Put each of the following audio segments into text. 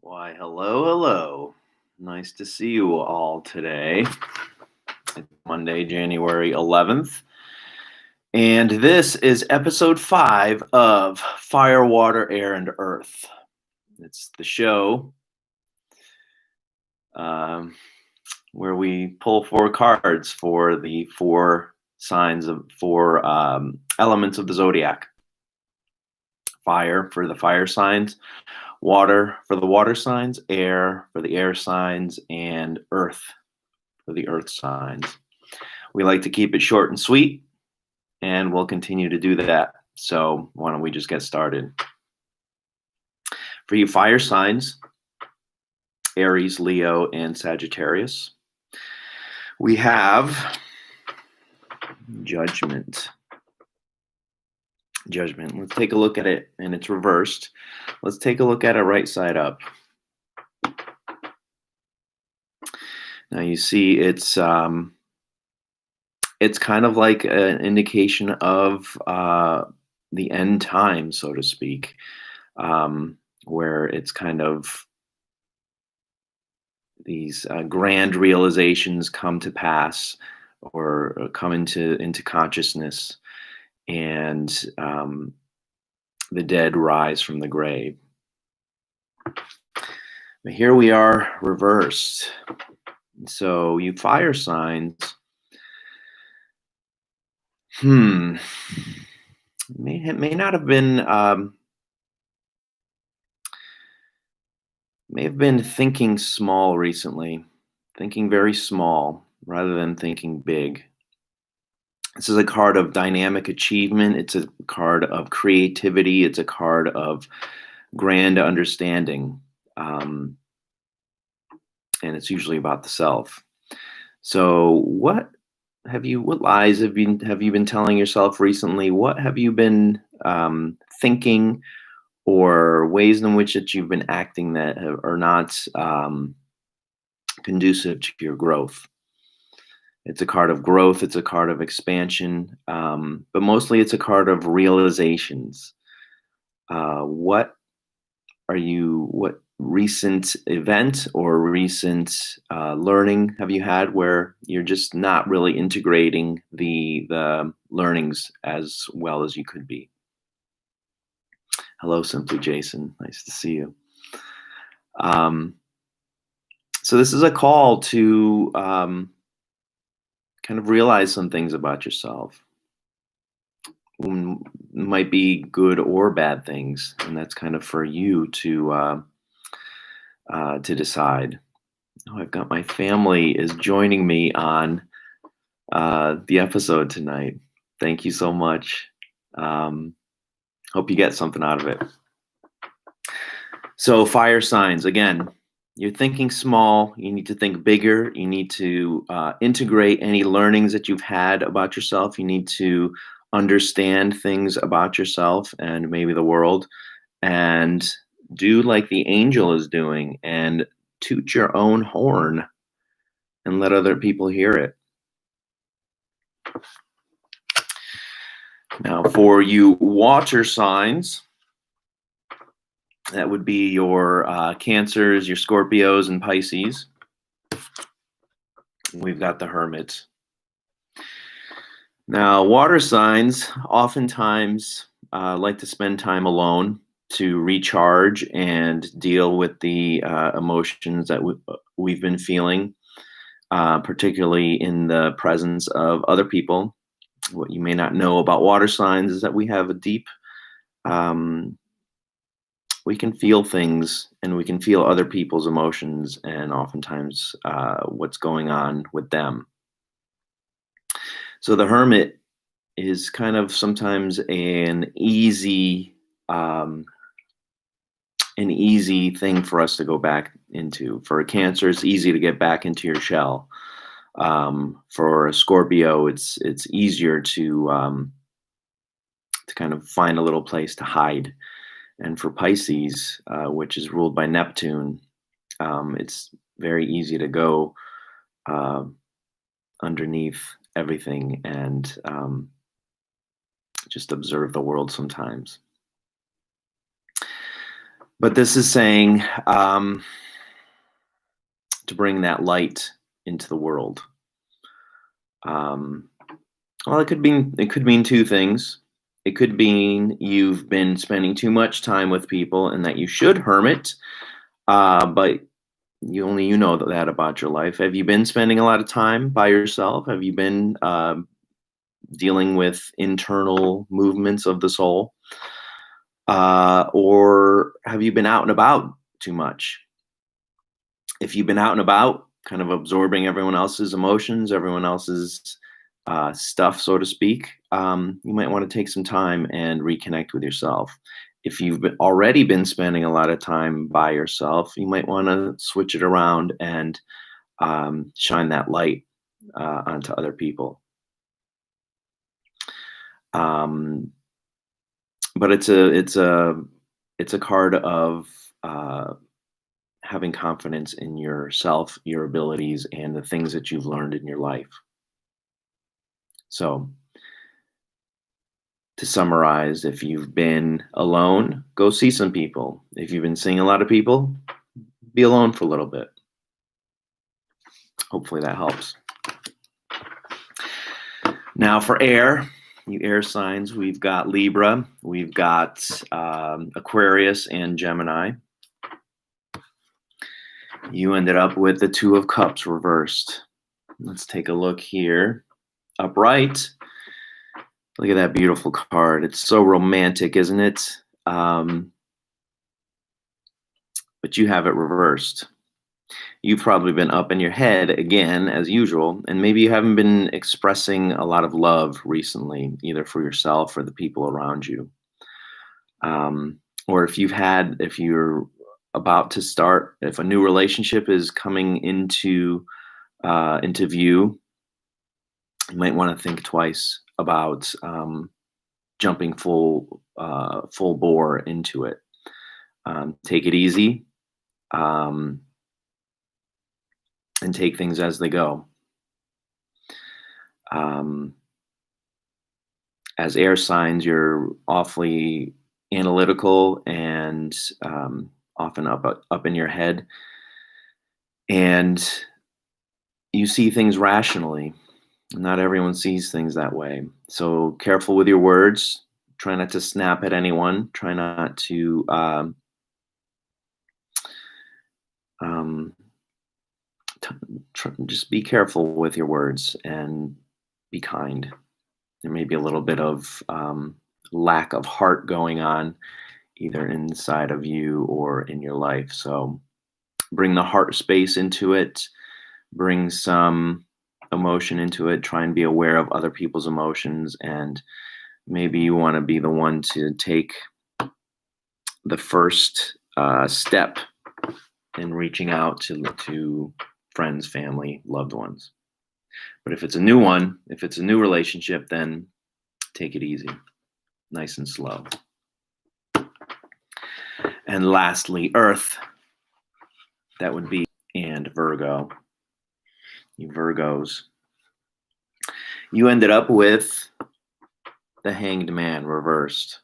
Why, hello, hello. Nice to see you all today. It's Monday, January 11th. And this is episode 5 of Fire, Water, Air, and Earth. It's the show where we pull 4 cards for the 4 elements of the Zodiac. Fire for the fire signs, water for the water signs, air for the air signs, and earth for the earth signs. We like to keep it short and sweet, and we'll continue to do that. So why don't we just get started? For you fire signs, Aries, Leo, and Sagittarius, we have Judgment. Judgment. Let's take a look at it, and it's reversed. Let's take a look at it right side up. Now you see it's kind of like an indication of the end time, so to speak, where it's kind of these grand realizations come to pass or come into consciousness, and the dead rise from the grave. But here we are reversed. So you fire signs, may not have been may have been thinking small recently, thinking very small rather than thinking big. This is a card of dynamic achievement. It's a card of creativity. It's a card of grand understanding. And it's usually about the self. So what lies have you been telling yourself recently? What have you been thinking, or ways in which that you've been acting that are not conducive to your growth? It's a card of growth. It's a card of expansion, but mostly it's a card of realizations. What recent event or recent learning have you had where you're just not really integrating the learnings as well as you could be? Hello, Simply Jason. Nice to see you. So this is a call to kind of realize some things about yourself. Might be good or bad things, and that's kind of for you to decide. Oh, I've got my family is joining me on the episode tonight. Thank you so much. Hope you get something out of it. So fire signs, again, you're thinking small. You need to think bigger. You need to integrate any learnings that you've had about yourself. You need to understand things about yourself and maybe the world, and do like the angel is doing and toot your own horn and let other people hear it. Now, for you water signs, that would be your Cancers, your Scorpios, and Pisces. We've got the Hermit. Now, water signs oftentimes like to spend time alone to recharge and deal with the emotions that we've been feeling, particularly in the presence of other people. What you may not know about water signs is that we have a deep, we can feel things, and we can feel other people's emotions, and oftentimes what's going on with them. So the Hermit is kind of sometimes an easy thing for us to go back into. For a Cancer, it's easy to get back into your shell. For a Scorpio, it's easier to kind of find a little place to hide. And for Pisces, which is ruled by Neptune, it's very easy to go underneath everything and just observe the world sometimes. But this is saying to bring that light into the world. Um, well, it could mean two things. It could mean you've been spending too much time with people, and that you should hermit. But you know that about your life. Have you been spending a lot of time by yourself? Have you been dealing with internal movements of the soul, or have you been out and about too much? If you've been out and about, kind of absorbing everyone else's emotions, everyone else's stuff, so to speak, you might want to take some time and reconnect with yourself. If you've already been spending a lot of time by yourself, you might want to switch it around and shine that light onto other people. Um, but it's a card of uh, having confidence in yourself, your abilities, and the things that you've learned in your life. So, to summarize, if you've been alone, go see some people. If you've been seeing a lot of people, be alone for a little bit. Hopefully that helps. Now, for air, you air signs, we've got Libra, we've got Aquarius, and Gemini. You ended up with the Two of Cups reversed. Let's take a look here. Upright. Look at that beautiful card. It's so romantic, isn't it? But you have it reversed. You've probably been up in your head again, as usual, and maybe you haven't been expressing a lot of love recently, either for yourself or the people around you. Or if you're about to start, if a new relationship is coming into view, you might want to think twice about jumping full bore into it. Take it easy, and take things as they go. As air signs, you're awfully analytical and often up in your head, and you see things rationally. Not everyone sees things that way. So careful with your words. Try not to snap at anyone. Try not to just be careful with your words and be kind. There may be a little bit of lack of heart going on, either inside of you or in your life. So bring the heart space into it. Bring some emotion into it. Try and be aware of other people's emotions, and maybe you want to be the one to take the first step in reaching out to friends, family, loved ones. But if it's a new one, if it's a new relationship, then take it easy, nice and slow. And lastly, Earth. That would be and Virgo. You Virgos. You ended up with the Hanged Man reversed.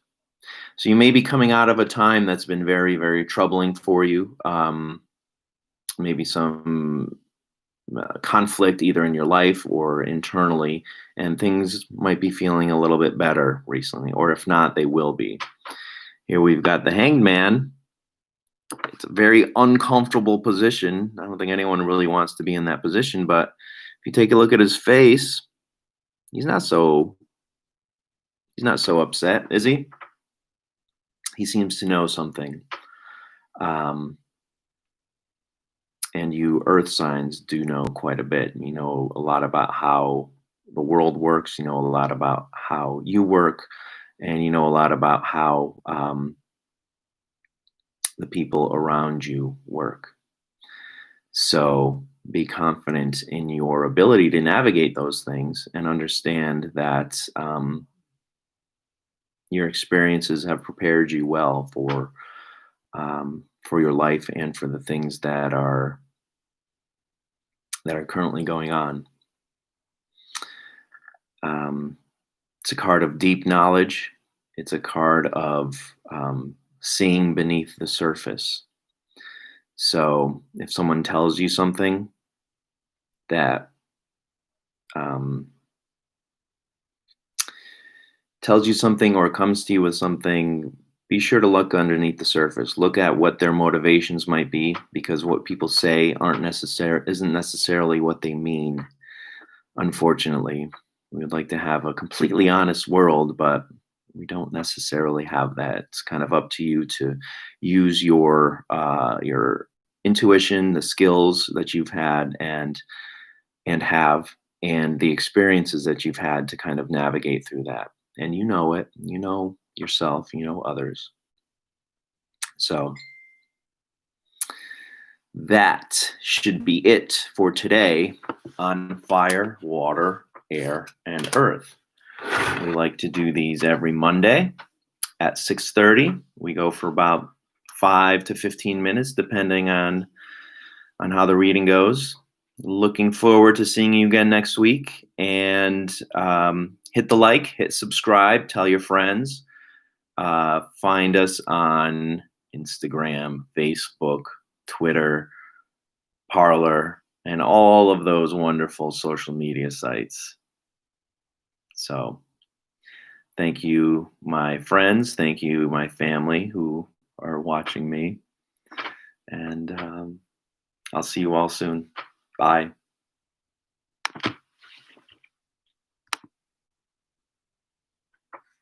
So you may be coming out of a time that's been very, very troubling for you. Maybe some conflict either in your life or internally, and things might be feeling a little bit better recently, or if not, they will be. Here we've got the Hanged Man. It's a very uncomfortable position. I don't think anyone really wants to be in that position, but if you take a look at his face, he's not so upset, is he? He seems to know something. And you Earth signs do know quite a bit. You know a lot about how the world works. You know a lot about how you work, and you know a lot about how the people around you work. So be confident in your ability to navigate those things, and understand that your experiences have prepared you well for your life and for the things that are currently going on. It's a card of deep knowledge. It's a card of seeing beneath the surface. So if someone that um, tells you something or comes to you with something, be sure to look underneath the surface. Look at what their motivations might be, because what people say isn't necessarily what they mean. Unfortunately, we would like to have a completely honest world, but we don't necessarily have that. It's kind of up to you to use your intuition, the skills that you've had and have, and the experiences that you've had to kind of navigate through that. And you know it. You know yourself. You know others. So that should be it for today on Fire, Water, Air, and Earth. We like to do these every Monday at 6:30. We go for about 5 to 15 minutes, depending on how the reading goes. Looking forward to seeing you again next week. And hit the like, hit subscribe, tell your friends. Find us on Instagram, Facebook, Twitter, Parlor, and all of those wonderful social media sites. So thank you, my friends. Thank you, my family who are watching me. And I'll see you all soon. Bye.